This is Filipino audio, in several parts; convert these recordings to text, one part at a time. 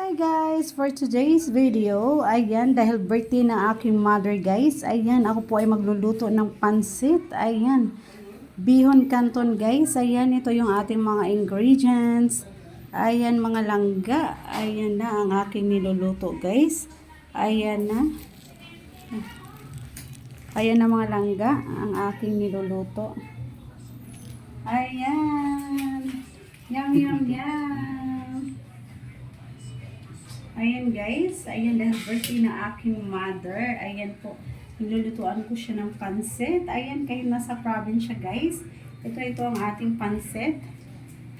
Hi guys! For today's video, ayan, dahil birthday na aking mother guys, ayan, ako po ay magluluto ng pansit, ayan, bihon canton guys, ayan, ito yung ating mga ingredients, ayan, mga langga, ayan na ang aking niluluto guys, ayan na mga langga, ang aking niluluto, ayan, yum yum yum. Ayan guys, ayan dahil birthday na aking mother. Ayan po, nilulutuan ko siya ng pansit. Ayan kayo nasa probinsya guys. Ito ang ating pansit.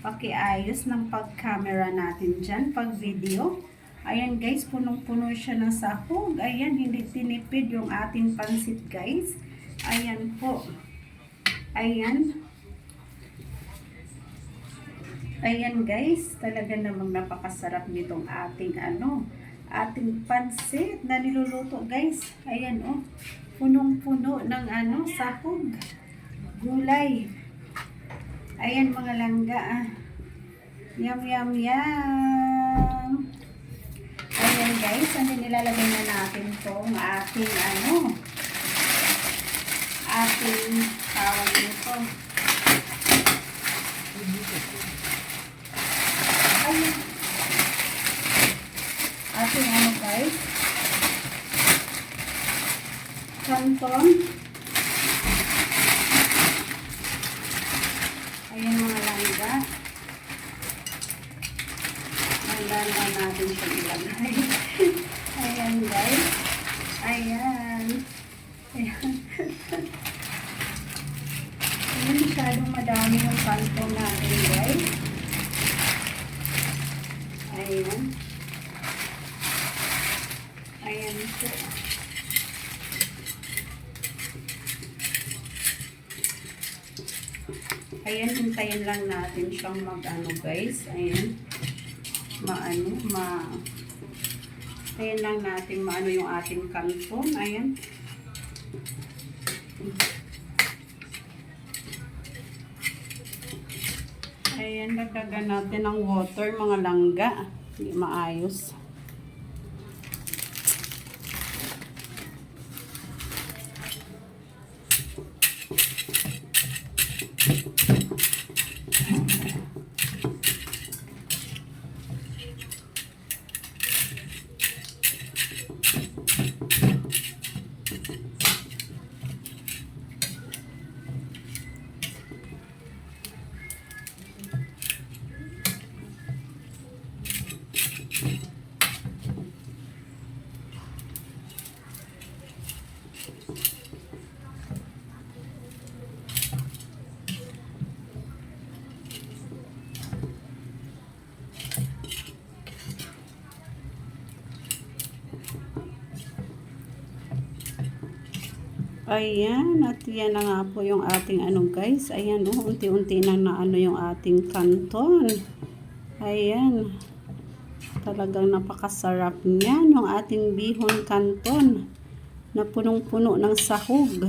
Pakiayos ng pag-camera natin dyan, pag-video. Ayan guys, punong-puno siya ng sahog. Ayan, hindi tinipid yung ating pansit guys. Ayan po. Ayan. Ayan guys, talaga namang napakasarap nitong ating pansit na niluluto guys. Ayan oh, punong-puno ng sahog, gulay. Ayan mga langga Yum yum yum. Ayan guys, nilalagay na natin tong ating tawag nito. Ating guys, canton. Ayan mga langga. Handa natin siya ilagay. Ayan guys. Ayan. Ayan. Ayan, masyadong madami yung canton natin guys. Ayan. Ayan po. Ayan, hintayin lang natin siyang guys. Ayan. Ayan lang natin yung ating canton. Ayan. Ayan, dagdagan natin ng water mga langga. Hindi maayos. Ayan, at yan na nga po yung ating guys. Ayan unti-unti na yung ating canton. Ayan. Talagang napakasarap niyan yung ating bihon canton na punong-puno ng sahog.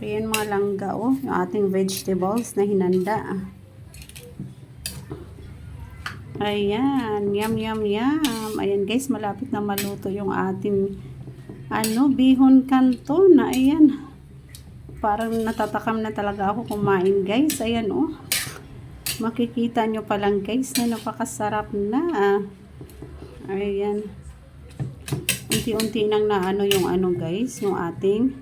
Ayan mga langga yung ating vegetables na hinanda. Ayan, yum yum yum. Ayan guys, malapit na maluto yung ating bihon canton. Ayan. Parang natatakam na talaga ako kumain guys. Ayan makikita nyo pa lang guys na napakasarap na. Ayan. Unti-unti nang yung guys, yung ating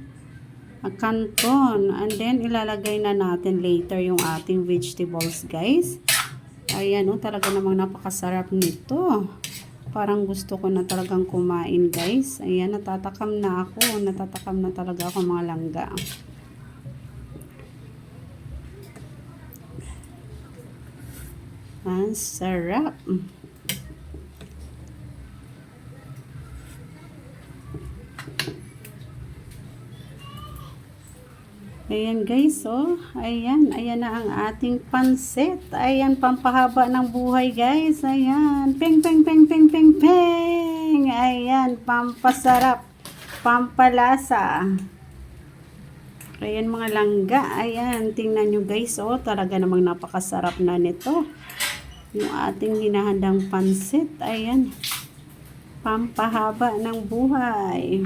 canton. And then ilalagay na natin later yung ating vegetables guys. Ayan talaga namang napakasarap nito. Parang gusto ko na talagang kumain guys. Ayan, natatakam na ako. Natatakam na talaga ako mga langga. Ang sarap. Ayan guys, ayan na ang ating pansit. Ayan, pampahaba ng buhay guys. Ayan, peng peng peng peng peng peng. Ayan, pampasarap, pampalasa. Ayan mga langga. Ayan, tingnan nyo guys, talaga namang napakasarap na nito. yung ating hinahandang pansit. Ayan. Pampahaba ng buhay.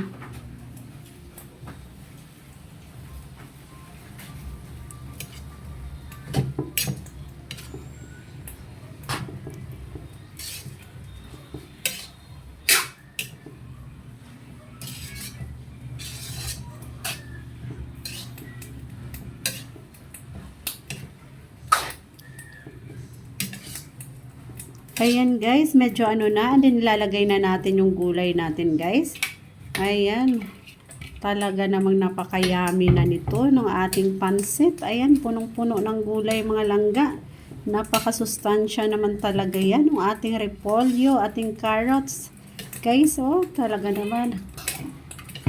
Ayan guys, medyo ano na, and then nilalagay na natin yung gulay natin guys. Ayan, talaga namang napakayami na nito ng ating pansit. Ayan, punong-puno ng gulay mga langga. Napakasustansya naman talaga yan, ng ating repolyo, ating carrots. Guys, oh, talaga naman.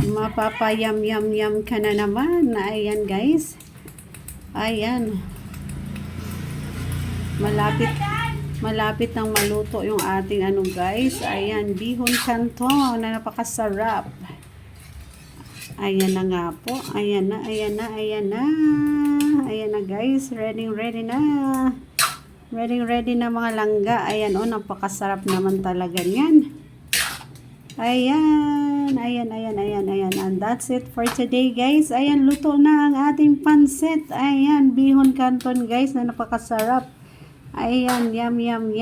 Mapapayam-yam-yam ka na naman. Ayan guys. Ayan. Malapit nang maluto yung ating ano guys. Ayan, bihon canton na napakasarap. Ayan na nga po. Ayan na, ayan na, ayan na. Ayan na guys, ready na. Ready na mga langga. Ayan oh, napakasarap naman talaga niyan. Ayan. And that's it for today guys. Ayan, luto na ang ating pansit. Ayan, bihon canton guys na napakasarap. Ayan, yum.